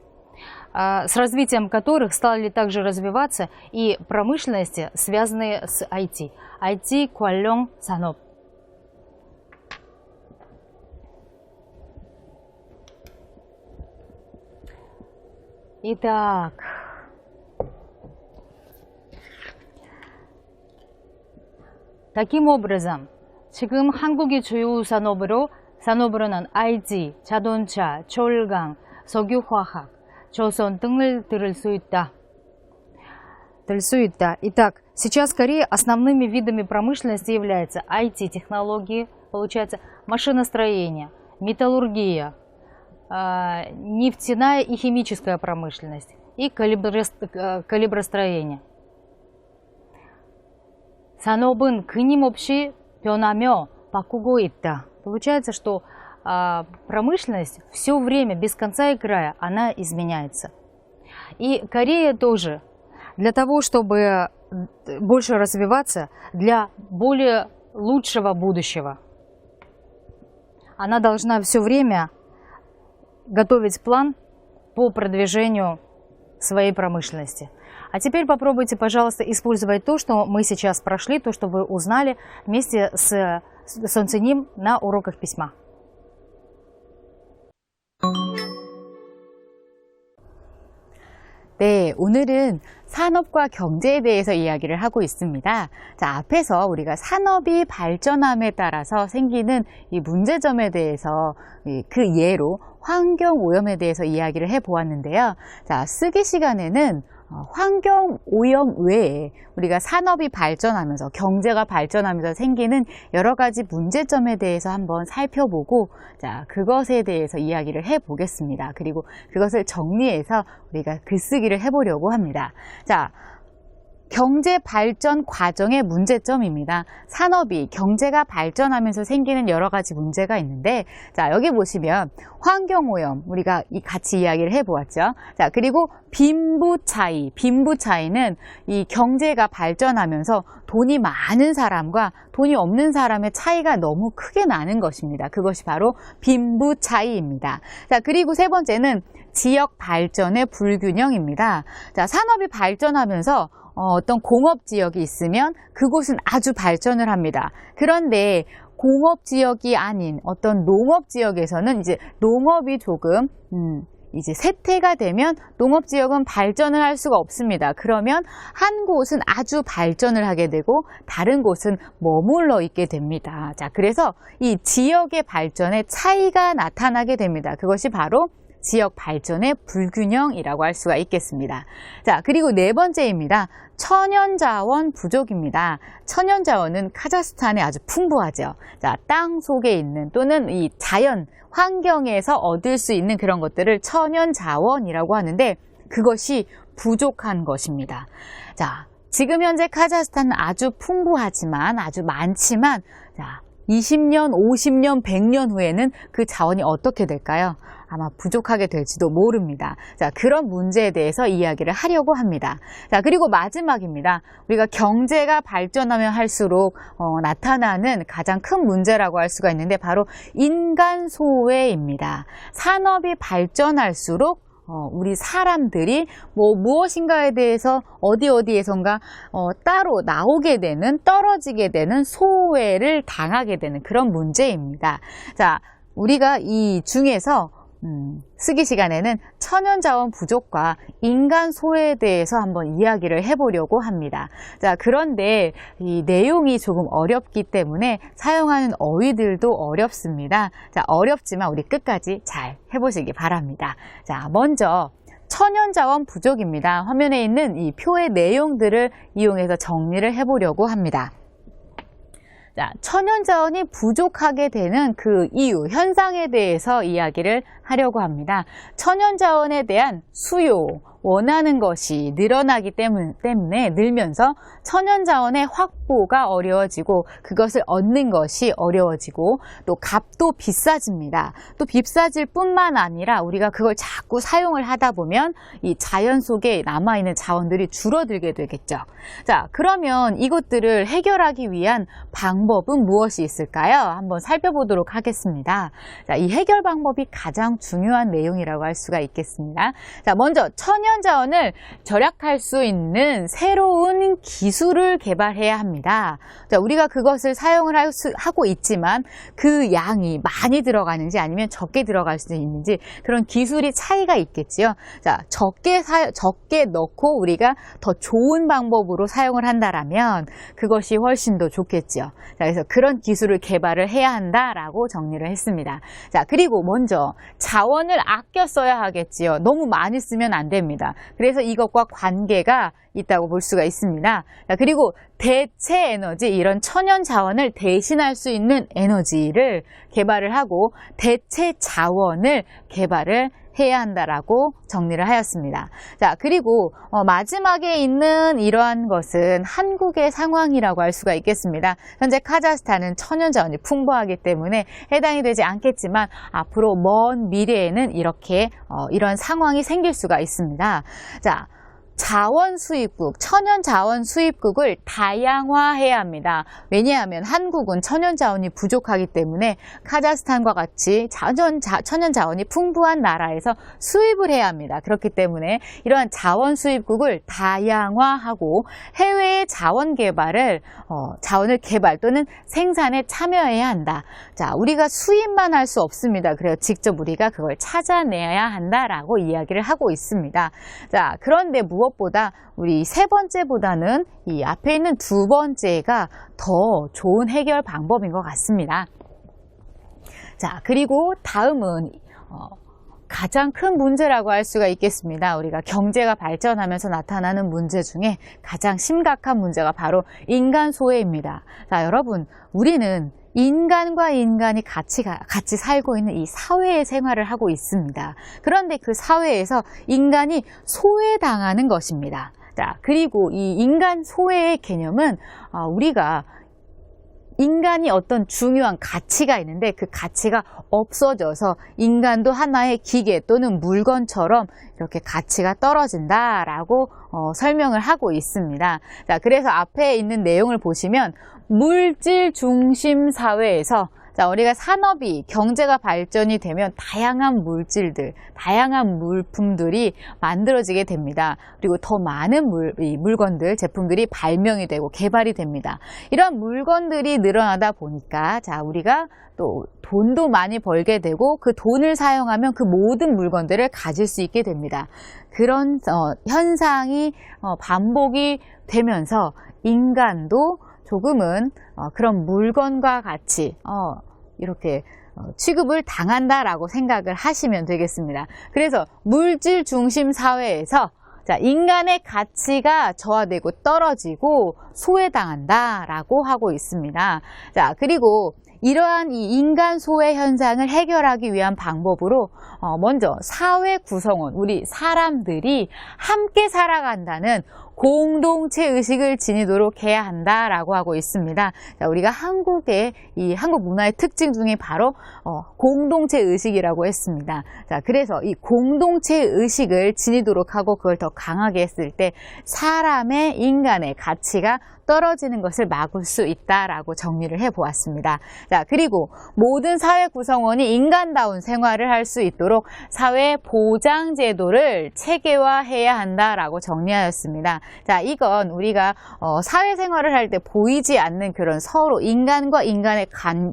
с развитием которых стали также развиваться и промышленности, связанные с IT. IT 관련 산업. Итак, Таким образом, 지금 한국의 주요 산업으로는 IT, 자동차, 철강, 석유화학, 조선 등을 들을 수 있다. Итак, сейчас в Корее основными видами промышленности являются IT-технологии, получается машиностроение, металлургия, нефтяная и химическая промышленность и калибростроение. 산업은 끊임없이 변하며 바꾸고 있다. Получается, что промышленность все время, без конца и края, она изменяется. И Корея тоже. Для того, чтобы больше развиваться, для более лучшего будущего, она должна все время готовить план по продвижению своей промышленности. А теперь попробуйте, пожалуйста, использовать то, что мы сейчас прошли, то, что вы узнали вместе с Сонциним на уроках письма. 네, 오늘은 산업과 경제에 대해서 이야기를 하고 있습니다. 자, 앞에서 우리가 산업이 발전함에 따라서 생기는 이 문제점에 대해서 그 예로 환경오염에 대해서 이야기를 해보았는데요. 자, 쓰기 시간에는 환경오염 외에 우리가 산업이 발전하면서 경제가 발전하면서 생기는 여러 가지 문제점에 대해서 한번 살펴보고 자, 그것에 대해서 이야기를 해보겠습니다. 그리고 그것을 정리해서 우리가 글쓰기를 해보려고 합니다. 자, 경제 발전 과정의 문제점입니다. 산업이 경제가 발전하면서 생기는 여러 가지 문제가 있는데 자, 여기 보시면 환경오염 우리가 같이 이야기를 해보았죠. 자, 그리고 빈부 차이는 이 경제가 발전하면서 돈이 많은 사람과 돈이 없는 사람의 차이가 너무 크게 나는 것입니다. 그것이 바로 빈부 차이입니다. 자, 그리고 세 번째는 지역 발전의 불균형입니다. 자, 산업이 발전하면서 어떤 공업지역이 있으면 그곳은 아주 발전을 합니다. 그런데 공업지역이 아닌 어떤 농업지역에서는 이제 농업이 조금 이제 쇠퇴가 되면 농업지역은 발전을 할 수가 없습니다. 그러면 한 곳은 아주 발전을 하게 되고 다른 곳은 머물러 있게 됩니다. 자, 그래서 이 지역의 발전에 차이가 나타나게 됩니다. 그것이 바로 지역 발전의 불균형이라고 할 수가 있겠습니다. 자, 그리고 네 번째입니다. 천연자원 부족입니다. 천연자원은 카자흐스탄에 아주 풍부하죠. 자, 땅 속에 있는 또는 이 자연 환경에서 얻을 수 있는 그런 것들을 천연자원이라고 하는데 그것이 부족한 것입니다. 자, 지금 현재 카자흐스탄은 아주 풍부하지만 아주 많지만 자, 20년, 50년, 100년 후에는 그 자원이 어떻게 될까요? 아마 부족하게 될지도 모릅니다. 자, 그런 문제에 대해서 이야기를 하려고 합니다. 자, 그리고 마지막입니다. 우리가 경제가 발전하면 할수록 나타나는 가장 큰 문제라고 할 수가 있는데 바로 인간 소외입니다. 산업이 발전할수록 우리 사람들이 무엇인가에 대해서 어디에선가 따로 나오게 되는 떨어지게 되는 소외를 당하게 되는 그런 문제입니다. 자, 우리가 이 중에서 쓰기 시간에는 천연자원 부족과 인간 소외에 대해서 한번 이야기를 해보려고 합니다. 자, 그런데 이 내용이 조금 어렵기 때문에 사용하는 어휘들도 어렵습니다. 자, 어렵지만 우리 끝까지 잘 해보시기 바랍니다. 자, 먼저 천연자원 부족입니다. 화면에 있는 이 표의 내용들을 이용해서 정리를 해보려고 합니다. 자, 천연자원이 부족하게 되는 그 이유, 현상에 대해서 이야기를 하려고 합니다. 천연자원에 대한 수요, 원하는 것이 늘어나기 때문에 늘면서 천연자원의 확보가 어려워지고 그것을 얻는 것이 어려워지고 또 값도 비싸집니다. 또 비싸질 뿐만 아니라 우리가 그걸 자꾸 사용을 하다 보면 이 자연 속에 남아있는 자원들이 줄어들게 되겠죠. 자, 그러면 이것들을 해결하기 위한 방법은 무엇이 있을까요? 한번 살펴보도록 하겠습니다. 자, 이 해결 방법이 가장 중요한 내용이라고 할 수가 있겠습니다. 자, 먼저 천연 천연자원을 절약할 수 있는 새로운 기술을 개발해야 합니다. 자, 우리가 그것을 사용을 하고 있지만 그 양이 많이 들어가는지 아니면 적게 들어갈 수 있는지 그런 기술이 차이가 있겠지요. 자, 적게 넣고 우리가 더 좋은 방법으로 사용을 한다라면 그것이 훨씬 더 좋겠지요. 자, 그래서 그런 기술을 개발을 해야 한다라고 정리를 했습니다. 자, 그리고 먼저 자원을 아껴 써야 하겠지요. 너무 많이 쓰면 안 됩니다. 그래서 이것과 관계가 있다고 볼 수가 있습니다. 자, 그리고 대체 에너지, 이런 천연 자원을 대신할 수 있는 에너지를 개발을 하고 대체 자원을 개발을 해야 한다라고 정리를 하였습니다. 자, 그리고 마지막에 있는 이러한 것은 한국의 상황이라고 할 수가 있겠습니다. 현재 카자흐스탄은 천연 자원이 풍부하기 때문에 해당이 되지 않겠지만 앞으로 먼 미래에는 이렇게 이런 상황이 생길 수가 있습니다. 자, 자원 수입국, 천연 자원 수입국을 다양화해야 합니다. 왜냐하면 한국은 천연 자원이 부족하기 때문에 카자흐스탄과 같이 천연 자원이 풍부한 나라에서 수입을 해야 합니다. 그렇기 때문에 이러한 자원 수입국을 다양화하고 해외의 자원 개발을 자원을 개발 또는 생산에 참여해야 한다. 자, 우리가 수입만 할 수 없습니다. 그래서 직접 우리가 그걸 찾아내야 한다라고 이야기를 하고 있습니다. 자, 그런데 무엇보다 우리 세 번째보다는 이 앞에 있는 두 번째가 더 좋은 해결 방법인 것 같습니다. 자, 그리고 다음은 가장 큰 문제라고 할 수가 있겠습니다. 우리가 경제가 발전하면서 나타나는 문제 중에 가장 심각한 문제가 바로 인간 소외입니다. 자, 여러분, 우리는 인간과 인간이 같이 살고 있는 이 사회의 생활을 하고 있습니다. 그런데 그 사회에서 인간이 소외당하는 것입니다. 자, 그리고 이 인간 소외의 개념은 우리가 인간이 어떤 중요한 가치가 있는데 그 가치가 없어져서 인간도 하나의 기계 또는 물건처럼 이렇게 가치가 떨어진다라고 설명을 하고 있습니다. 자, 그래서 앞에 있는 내용을 보시면 물질 중심 사회에서 자, 우리가 산업이 경제가 발전이 되면 다양한 물질들, 다양한 물품들이 만들어지게 됩니다. 그리고 더 많은 물건들, 제품들이 발명이 되고 개발이 됩니다. 이런 물건들이 늘어나다 보니까 자, 우리가 또 돈도 많이 벌게 되고 그 돈을 사용하면 그 모든 물건들을 가질 수 있게 됩니다. 그런 현상이 반복이 되면서 인간도 조금은 그런 물건과 같이 이렇게 취급을 당한다라고 생각을 하시면 되겠습니다. 그래서 물질 중심 사회에서 자, 인간의 가치가 저하되고 떨어지고 소외당한다라고 하고 있습니다. 자, 그리고 이러한 이 인간 소외 현상을 해결하기 위한 방법으로 먼저 사회 구성원, 우리 사람들이 함께 살아간다는 공동체 의식을 지니도록 해야 한다라고 하고 있습니다. 자, 우리가 한국의 이 한국 문화의 특징 중에 바로 공동체 의식이라고 했습니다. 자, 그래서 이 공동체 의식을 지니도록 하고 그걸 더 강하게 했을 때 사람의 인간의 가치가 떨어지는 것을 막을 수 있다라고 정리를 해보았습니다. 자, 그리고 모든 사회 구성원이 인간다운 생활을 할 수 있도록 사회 보장 제도를 체계화해야 한다라고 정리하였습니다. 자, 이건 우리가 사회생활을 할 때 보이지 않는 그런 서로 인간과 인간의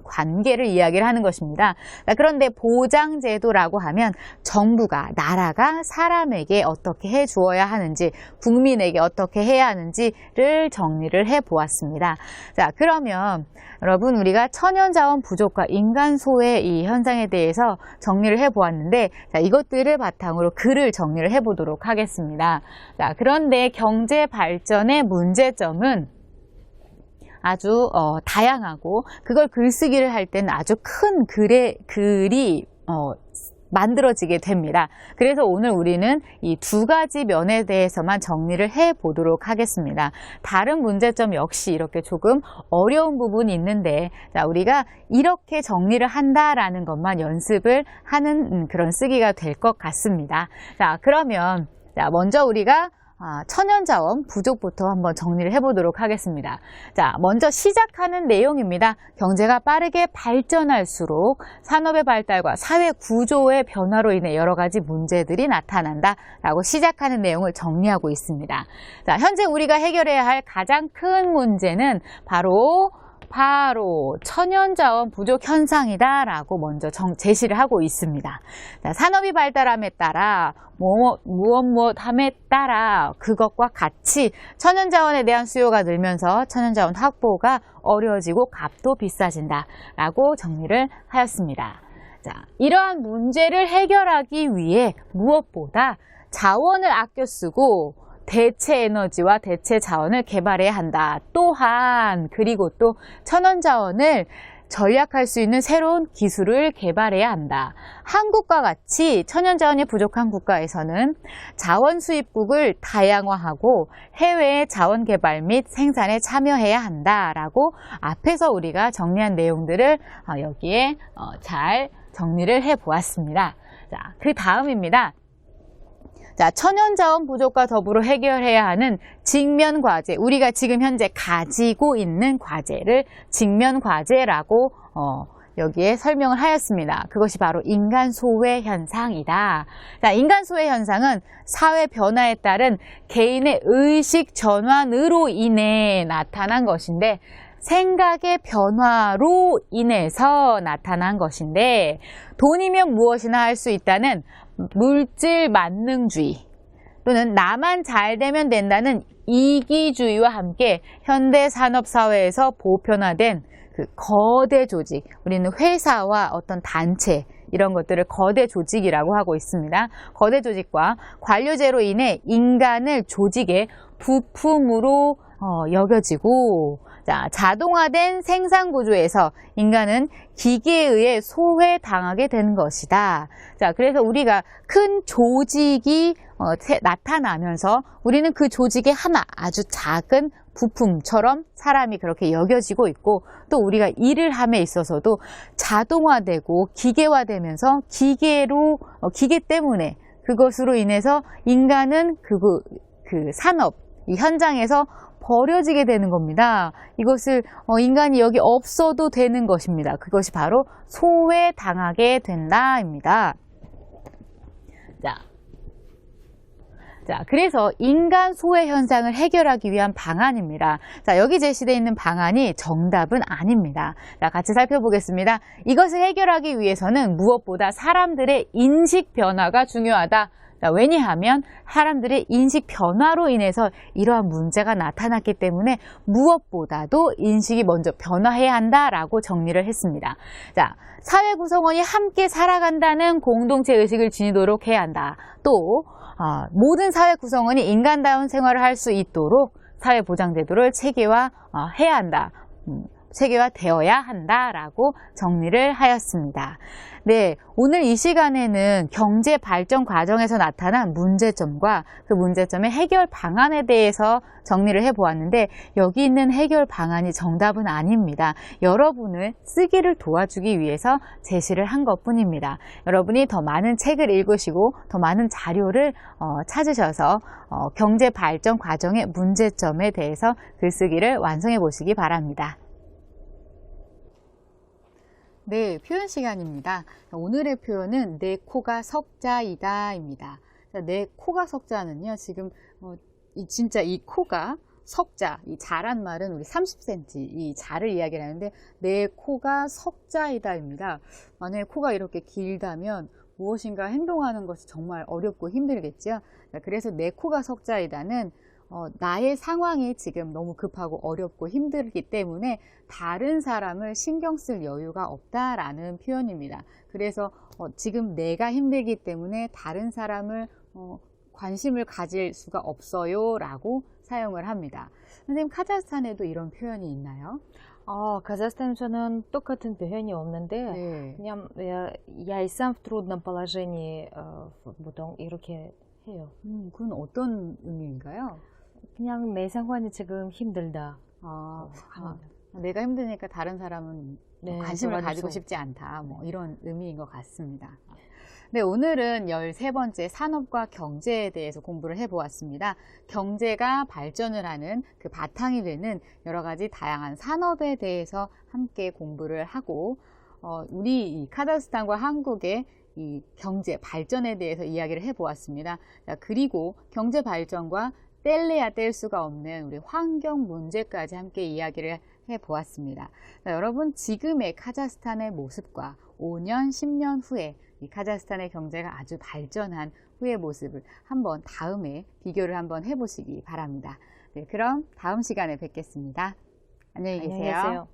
관계를 이야기를 하는 것입니다. 자, 그런데 보장 제도라고 하면 정부가, 나라가 사람에게 어떻게 해주어야 하는지, 국민에게 어떻게 해야 하는지를 정리를 해보았습니다. 자, 그러면 여러분, 우리가 천연자원 부족과 인간 소외 이 현상에 대해서 정리를 해보았는데, 자, 이것들을 바탕으로 글을 정리를 해보도록 하겠습니다. 자, 그런데 경제 발전의 문제점은 아주 다양하고 그걸 글쓰기를 할 때는 아주 큰 글이 만들어지게 됩니다. 그래서 오늘 우리는 이 두 가지 면에 대해서만 정리를 해보도록 하겠습니다. 다른 문제점 역시 이렇게 조금 어려운 부분이 있는데, 자, 우리가 이렇게 정리를 한다라는 것만 연습을 하는 그런 쓰기가 될 것 같습니다. 자, 그러면 자, 먼저 우리가 천연자원 부족부터 한번 정리를 해보도록 하겠습니다. 자, 먼저 시작하는 내용입니다. 경제가 빠르게 발전할수록 산업의 발달과 사회 구조의 변화로 인해 여러 가지 문제들이 나타난다라고 시작하는 내용을 정리하고 있습니다. 자, 현재 우리가 해결해야 할 가장 큰 문제는 바로 천연자원 부족 현상이다라고 먼저 제시를 하고 있습니다. 자, 산업이 발달함에 따라 무엇함에 따라 그것과 같이 천연자원에 대한 수요가 늘면서 천연자원 확보가 어려워지고 값도 비싸진다라고 정리를 하였습니다. 자, 이러한 문제를 해결하기 위해 무엇보다 자원을 아껴 쓰고 대체 에너지와 대체 자원을 개발해야 한다. 또한 그리고 또 천연자원을 전략할 수 있는 새로운 기술을 개발해야 한다. 한국과 같이 천연자원이 부족한 국가에서는 자원 수입국을 다양화하고 해외의 자원 개발 및 생산에 참여해야 한다라고 앞에서 우리가 정리한 내용들을 여기에 잘 정리를 해보았습니다. 자, 그 다음입니다. 자, 천연자원 부족과 더불어 해결해야 하는 직면 과제, 우리가 지금 현재 가지고 있는 과제를 직면 과제라고 여기에 설명을 하였습니다. 그것이 바로 인간 소외 현상이다. 자, 인간 소외 현상은 사회 변화에 따른 개인의 의식 전환으로 인해 나타난 것인데, 생각의 변화로 인해서 나타난 것인데, 돈이면 무엇이나 할 수 있다는 물질 만능주의 또는 나만 잘 되면 된다는 이기주의와 함께 현대 산업 사회에서 보편화된 그 거대 조직, 우리는 회사와 어떤 단체 이런 것들을 거대 조직이라고 하고 있습니다. 거대 조직과 관료제로 인해 인간을 조직의 부품으로 여겨지고, 자, 자동화된 생산 구조에서 인간은 기계에 의해 소외당하게 되는 것이다. 자, 그래서 우리가 큰 조직이 나타나면서 우리는 그 조직의 하나, 아주 작은 부품처럼 사람이 그렇게 여겨지고 있고, 또 우리가 일을 함에 있어서도 자동화되고 기계화되면서 기계 때문에 그것으로 인해서 인간은 그 산업, 이 현장에서 버려지게 되는 겁니다. 이것을 인간이 여기 없어도 되는 것입니다. 그것이 바로 소외당하게 된다입니다. 자, 그래서 인간 소외 현상을 해결하기 위한 방안입니다. 자, 여기 제시되어 있는 방안이 정답은 아닙니다. 자, 같이 살펴보겠습니다. 이것을 해결하기 위해서는 무엇보다 사람들의 인식 변화가 중요하다. 자, 왜냐하면 사람들의 인식 변화로 인해서 이러한 문제가 나타났기 때문에 무엇보다도 인식이 먼저 변화해야 한다라고 정리를 했습니다. 자, 사회 구성원이 함께 살아간다는 공동체 의식을 지니도록 해야 한다. 또 모든 사회 구성원이 인간다운 생활을 할 수 있도록 사회보장제도를 체계화해야 한다. 체계화되어야 한다라고 정리를 하였습니다. 네, 오늘 이 시간에는 경제 발전 과정에서 나타난 문제점과 그 문제점의 해결 방안에 대해서 정리를 해보았는데, 여기 있는 해결 방안이 정답은 아닙니다. 여러분을 쓰기를 도와주기 위해서 제시를 한 것뿐입니다. 여러분이 더 많은 책을 읽으시고 더 많은 자료를 찾으셔서 경제 발전 과정의 문제점에 대해서 글쓰기를 완성해 보시기 바랍니다. 네, 표현 시간입니다. 오늘의 표현은 내 코가 석자이다 입니다. 내 코가 석자는요, 지금 진짜 이 코가 석자, 이 자란 말은 우리 30cm 이 자를 이야기를 하는데, 내 코가 석자이다 입니다. 만약에 코가 이렇게 길다면 무엇인가 행동하는 것이 정말 어렵고 힘들겠죠. 그래서 내 코가 석자이다는 나의 상황이 지금 너무 급하고 어렵고 힘들기 때문에 다른 사람을 신경 쓸 여유가 없다라는 표현입니다. 그래서 지금 내가 힘들기 때문에 다른 사람을 관심을 가질 수가 없어요 라고 사용을 합니다. 선생님, 카자흐스탄에도 이런 표현이 있나요? казахстан에서는 똑같은 표현이 없는데, 네. 그냥 я и сам в трудном положении 보통 이렇게 해요. 그건 어떤 의미인가요? 그냥 내 상황이 지금 힘들다. 내가 힘드니까 다른 사람은 네, 관심을 도와줄 가지고 수 싶지 않다. 뭐 이런 의미인 것 같습니다. 네, 오늘은 13번째 산업과 경제에 대해서 공부를 해보았습니다. 경제가 발전을 하는 그 바탕이 되는 여러 가지 다양한 산업에 대해서 함께 공부를 하고, 우리 이 카자흐스탄과 한국의 이 경제 발전에 대해서 이야기를 해보았습니다. 자, 그리고 경제 발전과 뗄래야 뗄 수가 없는 우리 환경 문제까지 함께 이야기를 해보았습니다. 자, 여러분, 지금의 카자흐스탄의 모습과 5년, 10년 후에 이 카자흐스탄의 경제가 아주 발전한 후의 모습을 한번 다음에 비교를 한번 해보시기 바랍니다. 네, 그럼 다음 시간에 뵙겠습니다. 안녕히 계세요. 안녕히 계세요.